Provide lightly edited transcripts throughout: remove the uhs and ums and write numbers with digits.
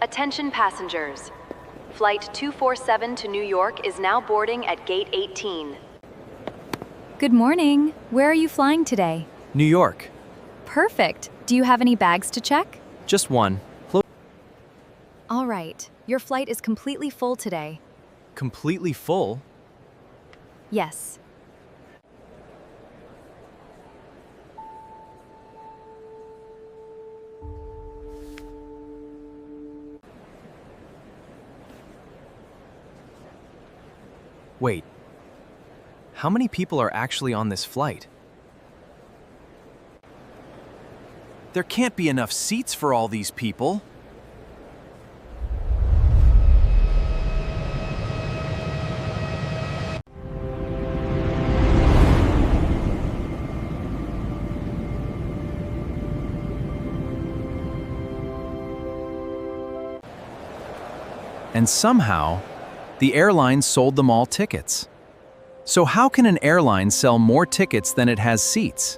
Attention passengers. Flight 247 to New York is now boarding at Gate 18. Good morning. Where are you flying today? New York. Perfect. Do you have any bags to check? Just one. All right. Your flight is completely full today. Completely full? Yes. Wait. How many people are actually on this flight? There can't be enough seats for all these people. And somehow, the airline sold them all tickets. So how can an airline sell more tickets than it has seats?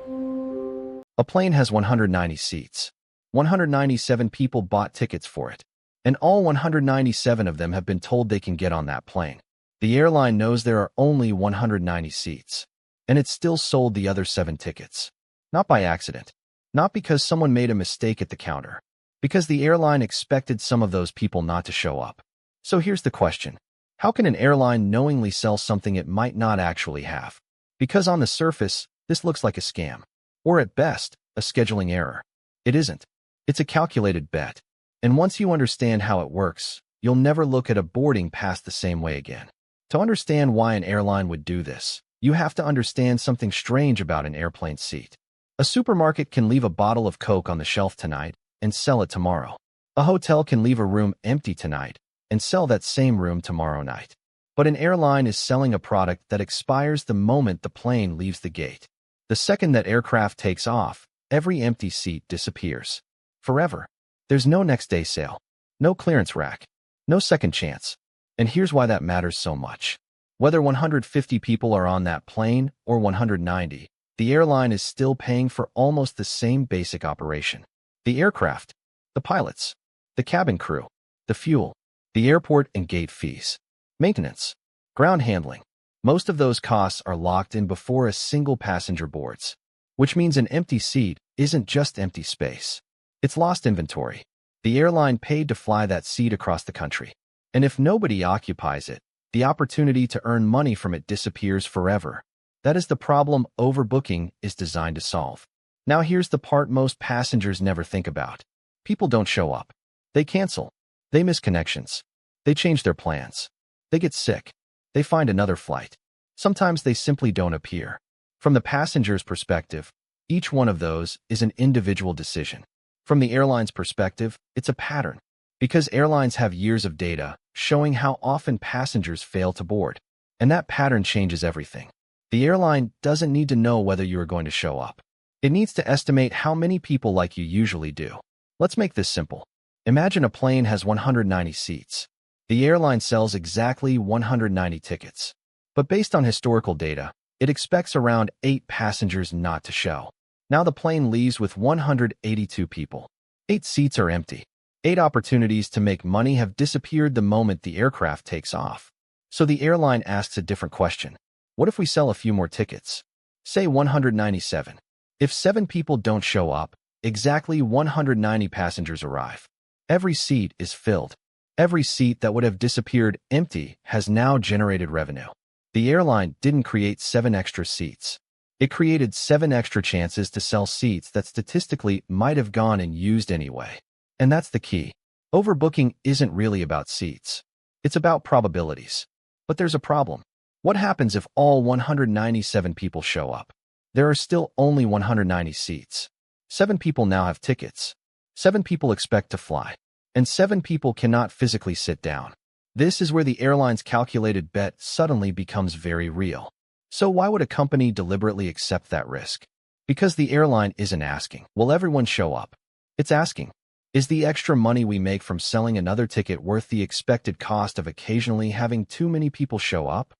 A plane has 190 seats. 197 people bought tickets for it, and all 197 of them have been told they can get on that plane. The airline knows there are only 190 seats, and it still sold the other 7 tickets. Not by accident. Not because someone made a mistake at the counter. Because the airline expected some of those people not to show up. So here's the question. How can an airline knowingly sell something it might not actually have? Because on the surface, this looks like a scam. Or at best, a scheduling error. It isn't. It's a calculated bet. And once you understand how it works, you'll never look at a boarding pass the same way again. To understand why an airline would do this, you have to understand something strange about an airplane seat. A supermarket can leave a bottle of Coke on the shelf tonight and sell it tomorrow. A hotel can leave a room empty tonight and sell that same room tomorrow night. But an airline is selling a product that expires the moment the plane leaves the gate. The second that aircraft takes off, every empty seat disappears. Forever. There's no next day sale. No clearance rack. No second chance. And here's why that matters so much. Whether 150 people are on that plane or 190, the airline is still paying for almost the same basic operation. The aircraft, the pilots, the cabin crew, the fuel, the airport and gate fees, maintenance, ground handling. Most of those costs are locked in before a single passenger boards, which means an empty seat isn't just empty space. It's lost inventory. The airline paid to fly that seat across the country. And if nobody occupies it, the opportunity to earn money from it disappears forever. That is the problem overbooking is designed to solve. Now here's the part most passengers never think about. People don't show up. They cancel. They miss connections. They change their plans. They get sick. They find another flight. Sometimes they simply don't appear. From the passenger's perspective, each one of those is an individual decision. From the airline's perspective, it's a pattern. Because airlines have years of data showing how often passengers fail to board. And that pattern changes everything. The airline doesn't need to know whether you are going to show up. It needs to estimate how many people like you usually do. Let's make this simple. Imagine a plane has 190 seats. The airline sells exactly 190 tickets. But based on historical data, it expects around 8 passengers not to show. Now the plane leaves with 182 people. 8 seats are empty. 8 opportunities to make money have disappeared the moment the aircraft takes off. So the airline asks a different question. What if we sell a few more tickets? Say 197. If 7 people don't show up, exactly 190 passengers arrive. Every seat is filled. Every seat that would have disappeared empty has now generated revenue. The airline didn't create 7 extra seats. It created 7 extra chances to sell seats that statistically might have gone and used anyway. And that's the key. Overbooking isn't really about seats. It's about probabilities. But there's a problem. What happens if all 197 people show up? There are still only 190 seats. 7 people now have tickets. 7 people expect to fly. And 7 people cannot physically sit down. This is where the airline's calculated bet suddenly becomes very real. So why would a company deliberately accept that risk? Because the airline isn't asking, will everyone show up? It's asking, is the extra money we make from selling another ticket worth the expected cost of occasionally having too many people show up?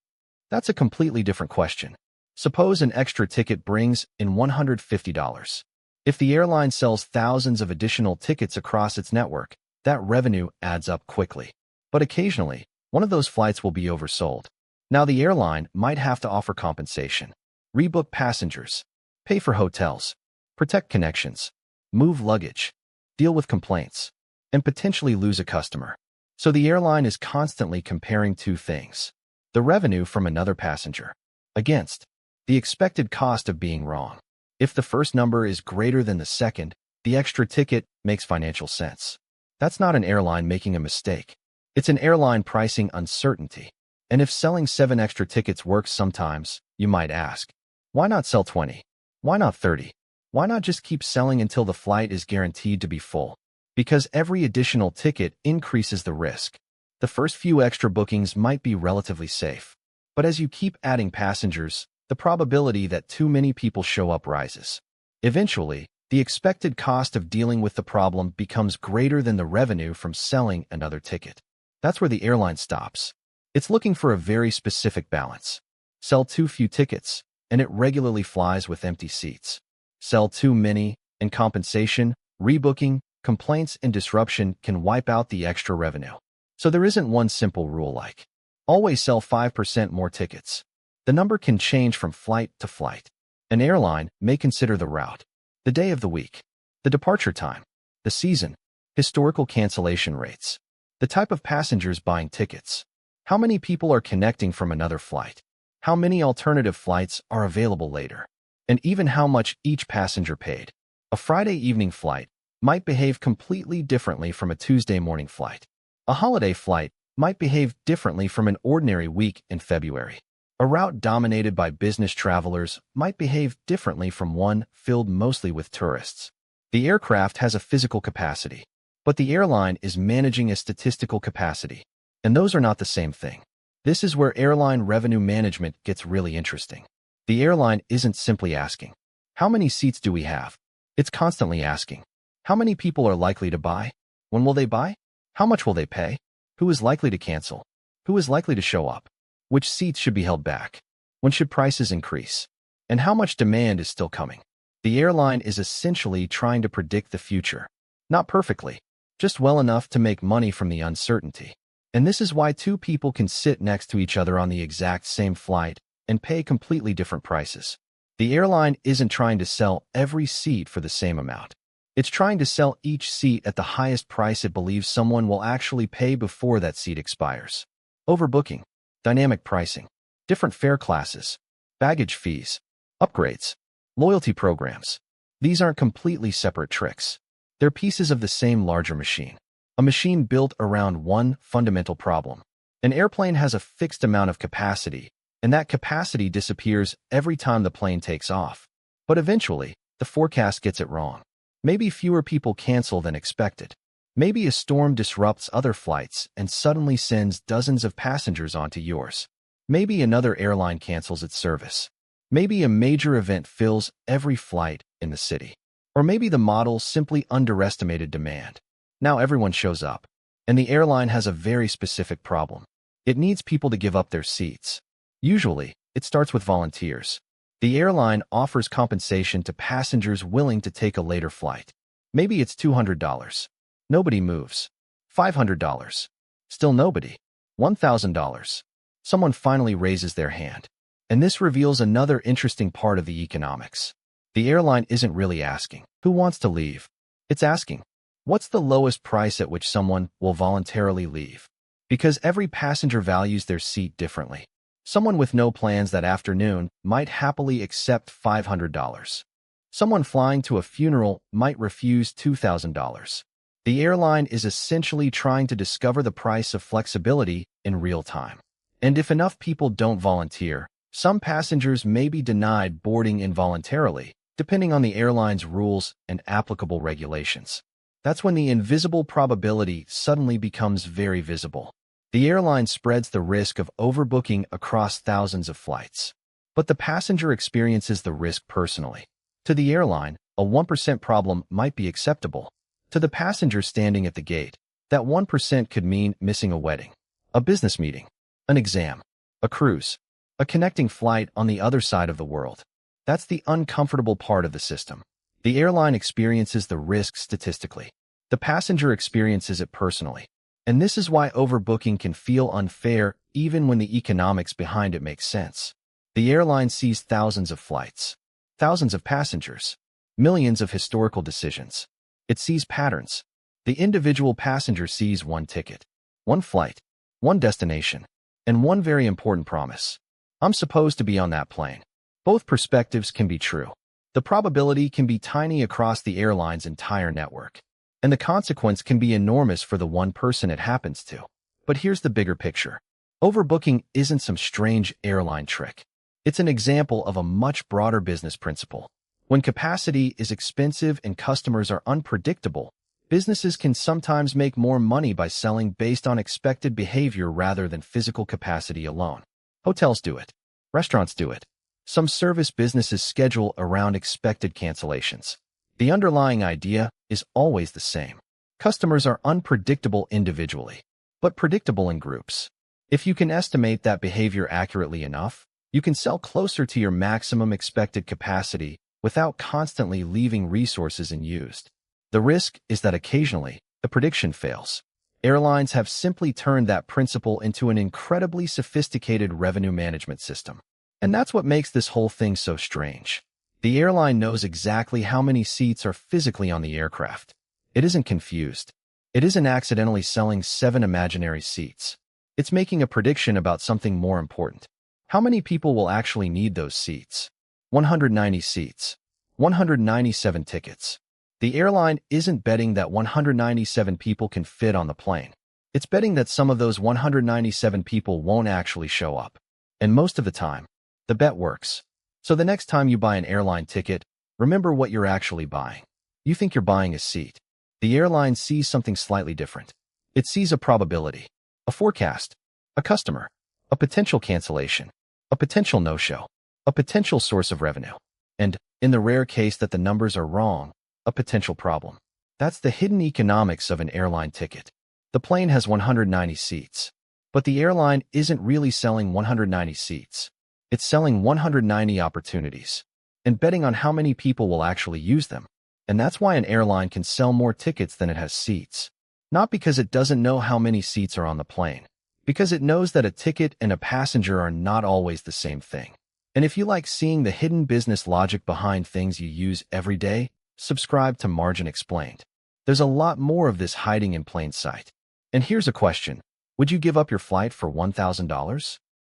That's a completely different question. Suppose an extra ticket brings in $150. If the airline sells thousands of additional tickets across its network, that revenue adds up quickly. But occasionally, one of those flights will be oversold. Now the airline might have to offer compensation, rebook passengers, pay for hotels, protect connections, move luggage, deal with complaints, and potentially lose a customer. So the airline is constantly comparing two things: the revenue from another passenger against the expected cost of being wrong. If the first number is greater than the second, the extra ticket makes financial sense. That's not an airline making a mistake. It's an airline pricing uncertainty. And if selling 7 extra tickets works sometimes, you might ask, why not sell 20? Why not 30? Why not just keep selling until the flight is guaranteed to be full? Because every additional ticket increases the risk. The first few extra bookings might be relatively safe. But as you keep adding passengers, the probability that too many people show up rises. Eventually, the expected cost of dealing with the problem becomes greater than the revenue from selling another ticket. That's where the airline stops. It's looking for a very specific balance. Sell too few tickets, and it regularly flies with empty seats. Sell too many, and compensation, rebooking, complaints, and disruption can wipe out the extra revenue. So there isn't one simple rule like, always sell 5% more tickets. The number can change from flight to flight. An airline may consider the route, the day of the week, the departure time, the season, historical cancellation rates, the type of passengers buying tickets, how many people are connecting from another flight, how many alternative flights are available later, and even how much each passenger paid. A Friday evening flight might behave completely differently from a Tuesday morning flight. A holiday flight might behave differently from an ordinary week in February. A route dominated by business travelers might behave differently from one filled mostly with tourists. The aircraft has a physical capacity, but the airline is managing a statistical capacity, and those are not the same thing. This is where airline revenue management gets really interesting. The airline isn't simply asking, how many seats do we have? It's constantly asking, how many people are likely to buy? When will they buy? How much will they pay? Who is likely to cancel? Who is likely to show up? Which seats should be held back? When should prices increase? And how much demand is still coming? The airline is essentially trying to predict the future. Not perfectly, just well enough to make money from the uncertainty. And this is why two people can sit next to each other on the exact same flight and pay completely different prices. The airline isn't trying to sell every seat for the same amount. It's trying to sell each seat at the highest price it believes someone will actually pay before that seat expires. Overbooking, dynamic pricing, different fare classes, baggage fees, upgrades, loyalty programs. These aren't completely separate tricks. They're pieces of the same larger machine. A machine built around one fundamental problem. An airplane has a fixed amount of capacity, and that capacity disappears every time the plane takes off. But eventually, the forecast gets it wrong. Maybe fewer people cancel than expected. Maybe a storm disrupts other flights and suddenly sends dozens of passengers onto yours. Maybe another airline cancels its service. Maybe a major event fills every flight in the city. Or maybe the model simply underestimated demand. Now everyone shows up, and the airline has a very specific problem. It needs people to give up their seats. Usually, it starts with volunteers. The airline offers compensation to passengers willing to take a later flight. Maybe it's $200. Nobody moves. $500. Still nobody. $1,000. Someone finally raises their hand. And this reveals another interesting part of the economics. The airline isn't really asking, who wants to leave? It's asking, what's the lowest price at which someone will voluntarily leave? Because every passenger values their seat differently. Someone with no plans that afternoon might happily accept $500. Someone flying to a funeral might refuse $2,000. The airline is essentially trying to discover the price of flexibility in real time. And if enough people don't volunteer, some passengers may be denied boarding involuntarily, depending on the airline's rules and applicable regulations. That's when the invisible probability suddenly becomes very visible. The airline spreads the risk of overbooking across thousands of flights. But the passenger experiences the risk personally. To the airline, a 1% problem might be acceptable. To the passenger standing at the gate, that 1% could mean missing a wedding, a business meeting, an exam, a cruise, a connecting flight on the other side of the world. That's the uncomfortable part of the system. The airline experiences the risk statistically. The passenger experiences it personally. And this is why overbooking can feel unfair even when the economics behind it make sense. The airline sees thousands of flights, thousands of passengers, millions of historical decisions. It sees patterns. The individual passenger sees one ticket, one flight, one destination, and one very important promise. I'm supposed to be on that plane. Both perspectives can be true. The probability can be tiny across the airline's entire network, and the consequence can be enormous for the one person it happens to. But here's the bigger picture. Overbooking isn't some strange airline trick. It's an example of a much broader business principle. When capacity is expensive and customers are unpredictable, businesses can sometimes make more money by selling based on expected behavior rather than physical capacity alone. Hotels do it. Restaurants do it. Some service businesses schedule around expected cancellations. The underlying idea is always the same. Customers are unpredictable individually, but predictable in groups. If you can estimate that behavior accurately enough, you can sell closer to your maximum expected capacity without constantly leaving resources unused. The risk is that occasionally, the prediction fails. Airlines have simply turned that principle into an incredibly sophisticated revenue management system. And that's what makes this whole thing so strange. The airline knows exactly how many seats are physically on the aircraft. It isn't confused. It isn't accidentally selling 7 imaginary seats. It's making a prediction about something more important. How many people will actually need those seats? 190 seats. 197 tickets. The airline isn't betting that 197 people can fit on the plane. It's betting that some of those 197 people won't actually show up. And most of the time, the bet works. So the next time you buy an airline ticket, remember what you're actually buying. You think you're buying a seat. The airline sees something slightly different. It sees a probability, a forecast, a customer, a potential cancellation, a potential no-show, a potential source of revenue, and, in the rare case that the numbers are wrong, a potential problem. That's the hidden economics of an airline ticket. The plane has 190 seats, but the airline isn't really selling 190 seats. It's selling 190 opportunities and betting on how many people will actually use them. And that's why an airline can sell more tickets than it has seats. Not because it doesn't know how many seats are on the plane, because it knows that a ticket and a passenger are not always the same thing. And if you like seeing the hidden business logic behind things you use every day, subscribe to Margin Explained. There's a lot more of this hiding in plain sight. And here's a question. Would you give up your flight for $1,000?